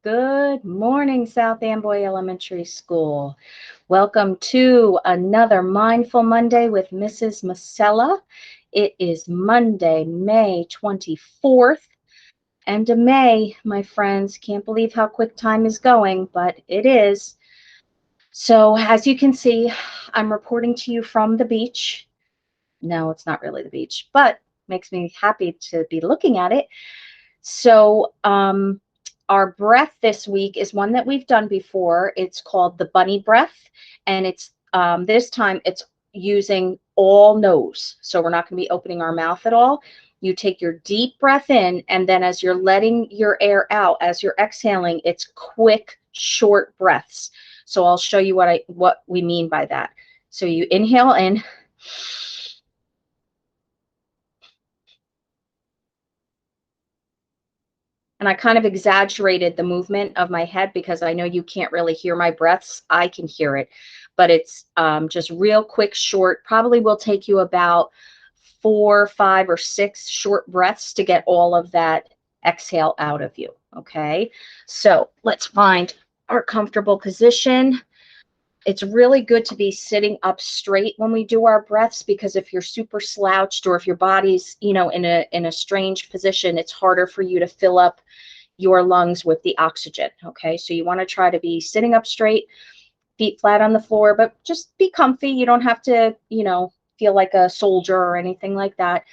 Good morning, South Amboy Elementary School. Welcome to another Mindful Monday with Mrs. Masella. It is Monday, May 24th. End of May, my friends. Can't believe how quick time is going, but it is. So, as you can see, I'm reporting to you from the beach. No, it's not really the beach, but makes me happy to be looking at it. So, our breath this week is one that we've done before. It's called the bunny breath, and it's this time it's using all nose. So we're not going to be opening our mouth at all. You take your deep breath in, and then as you're letting your air out, as you're exhaling, it's quick, short breaths. So I'll show you what we mean by that. So you inhale in. And I kind of exaggerated the movement of my head because I know you can't really hear my breaths. I can hear it, but it's just real quick, short. Probably will take you about 4, 5, or 6 short breaths to get all of that exhale out of you. Okay, so let's find our comfortable position. It's really good to be sitting up straight when we do our breaths, because if you're super slouched or if your body's, in a strange position, it's harder for you to fill up your lungs with the oxygen. Okay, so you want to try to be sitting up straight, feet flat on the floor, but just be comfy. You don't have to, feel like a soldier or anything like that.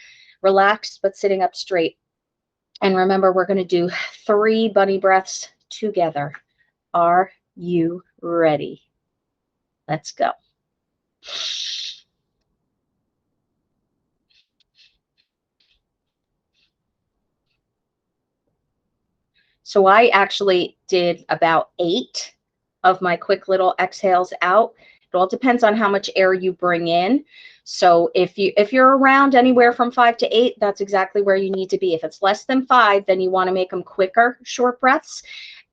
Relaxed, but sitting up straight. And remember, we're going to do 3 bunny breaths together. Are you ready? Let's go. So I actually did about 8 of my quick little exhales out. It all depends on how much air you bring in. So if you're around anywhere from 5 to 8, that's exactly where you need to be. If it's less than 5, then you want to make them quicker, short breaths.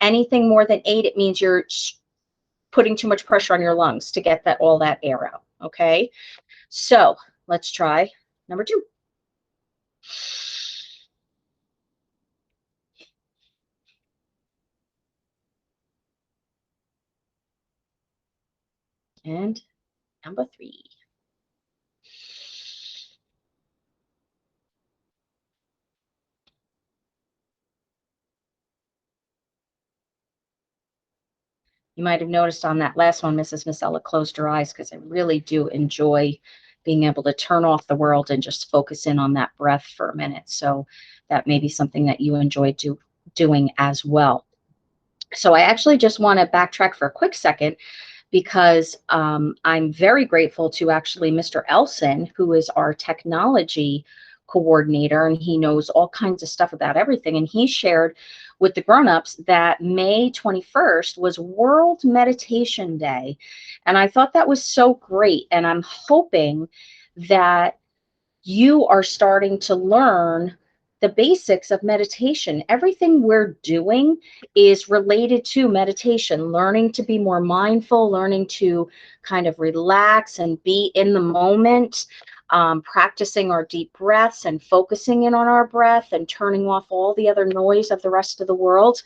Anything more than 8, it means you're putting too much pressure on your lungs to get all that air out. Okay. So let's try number 2. And number 3. You might have noticed on that last one, Mrs. Masella closed her eyes because I really do enjoy being able to turn off the world and just focus in on that breath for a minute. So that may be something that you enjoy doing as well. So I actually just want to backtrack for a quick second, because I'm very grateful to actually Mr. Elson, who is our technology coordinator, and he knows all kinds of stuff about everything. And he shared with the grown-ups that May 21st was World Meditation Day. And I thought that was so great. And I'm hoping that you are starting to learn the basics of meditation. Everything we're doing is related to meditation, learning to be more mindful, learning to kind of relax and be in the moment, practicing our deep breaths and focusing in on our breath and turning off all the other noise of the rest of the world.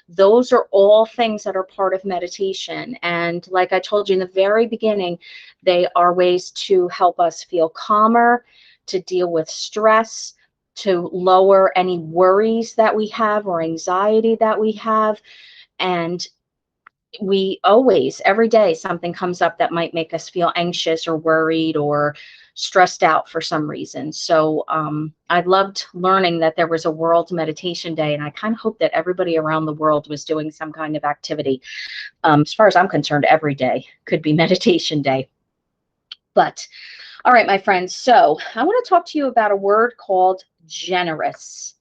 Those are all things that are part of meditation. And like I told you in the very beginning, they are ways to help us feel calmer, to deal with stress, to lower any worries that we have or anxiety that we have. And we always, every day, something comes up that might make us feel anxious or worried or stressed out for some reason. So I loved learning that there was a World Meditation Day, and I kind of hope that everybody around the world was doing some kind of activity. As far as I'm concerned, every day could be meditation day. But all right, my friends, so I want to talk to you about a word called generous.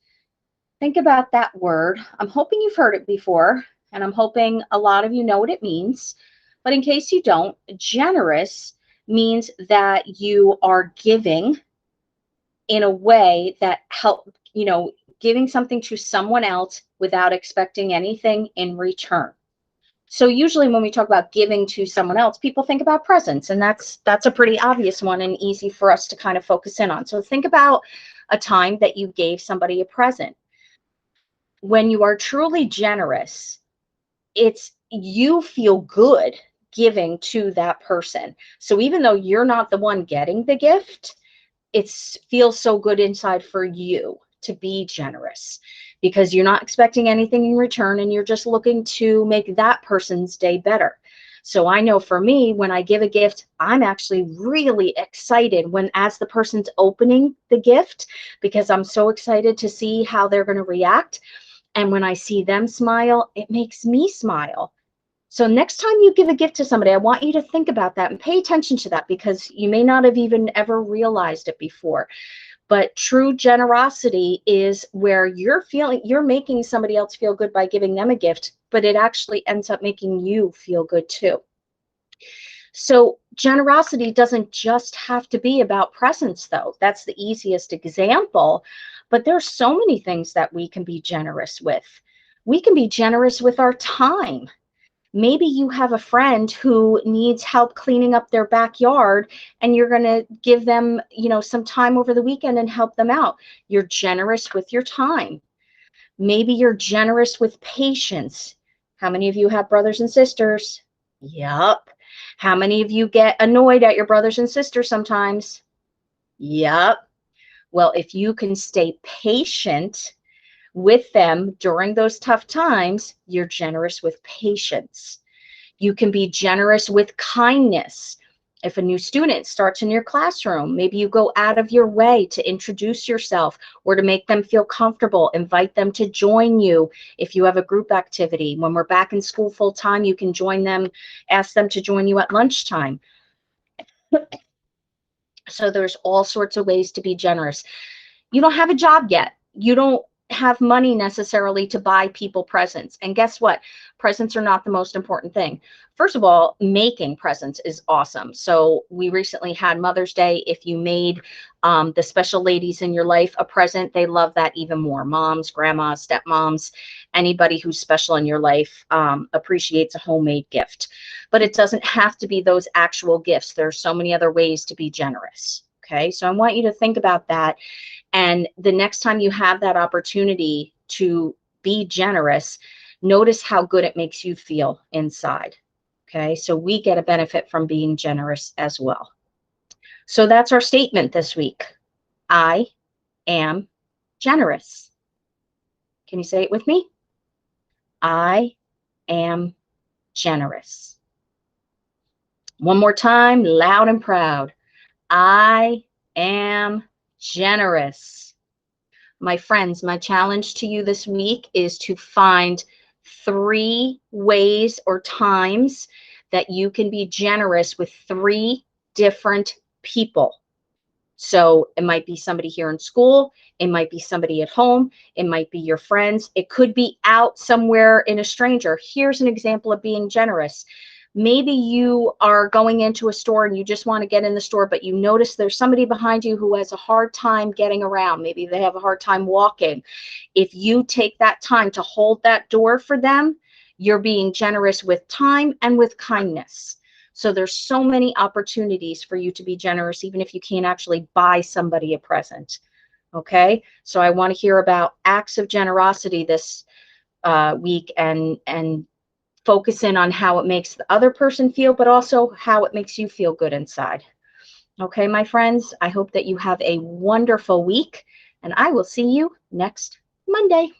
Think about that word. I'm hoping you've heard it before, and I'm hoping a lot of you know what it means. But in case you don't, generous means that you are giving in a way that giving something to someone else without expecting anything in return. So usually when we talk about giving to someone else, people think about presents, and that's a pretty obvious one and easy for us to kind of focus in on. So think about a time that you gave somebody a present. When you are truly generous, it's you feel good giving to that person. So even though you're not the one getting the gift, it feels so good inside for you to be generous because you're not expecting anything in return and you're just looking to make that person's day better. So I know for me, when I give a gift, I'm actually really excited when as the person's opening the gift because I'm so excited to see how they're going to react. And when I see them smile, it makes me smile. So next time you give a gift to somebody, I want you to think about that and pay attention to that because you may not have even ever realized it before. But true generosity is where you're making somebody else feel good by giving them a gift, but it actually ends up making you feel good too. So generosity doesn't just have to be about presents, though. That's the easiest example. But there's so many things that we can be generous with. We can be generous with our time. Maybe you have a friend who needs help cleaning up their backyard and you're going to give them, some time over the weekend and help them out. You're generous with your time. Maybe you're generous with patience. How many of you have brothers and sisters? Yup. How many of you get annoyed at your brothers and sisters sometimes? Yup. Well, if you can stay patient with them during those tough times, you're generous with patience. You can be generous with kindness. If a new student starts in your classroom, maybe you go out of your way to introduce yourself or to make them feel comfortable, invite them to join you. If you have a group activity, when we're back in school full time, you can join them, ask them to join you at lunchtime. So there's all sorts of ways to be generous. You don't have a job yet. You don't have money necessarily to buy people presents. And guess what? Presents are not the most important thing. First of all, making presents is awesome. So we recently had Mother's Day. If you made the special ladies in your life a present, they love that even more. Moms, grandmas, stepmoms, anybody who's special in your life appreciates a homemade gift. But it doesn't have to be those actual gifts. There are so many other ways to be generous. Okay, so I want you to think about that. And the next time you have that opportunity to be generous, notice how good it makes you feel inside. Okay, so we get a benefit from being generous as well. So that's our statement this week. I am generous. Can you say it with me? I am generous. One more time, loud and proud. I am generous. My friends, my challenge to you this week is to find 3 ways or times that you can be generous with 3 different people. So it might be somebody here in school, it might be somebody at home, it might be your friends, it could be out somewhere in a stranger. Here's an example of being generous. Maybe you are going into a store and you just want to get in the store, but you notice there's somebody behind you who has a hard time getting around. Maybe they have a hard time walking. If you take that time to hold that door for them, you're being generous with time and with kindness. So there's so many opportunities for you to be generous, even if you can't actually buy somebody a present. Okay, so I want to hear about acts of generosity this week and focus in on how it makes the other person feel, but also how it makes you feel good inside. Okay, my friends, I hope that you have a wonderful week, and I will see you next Monday.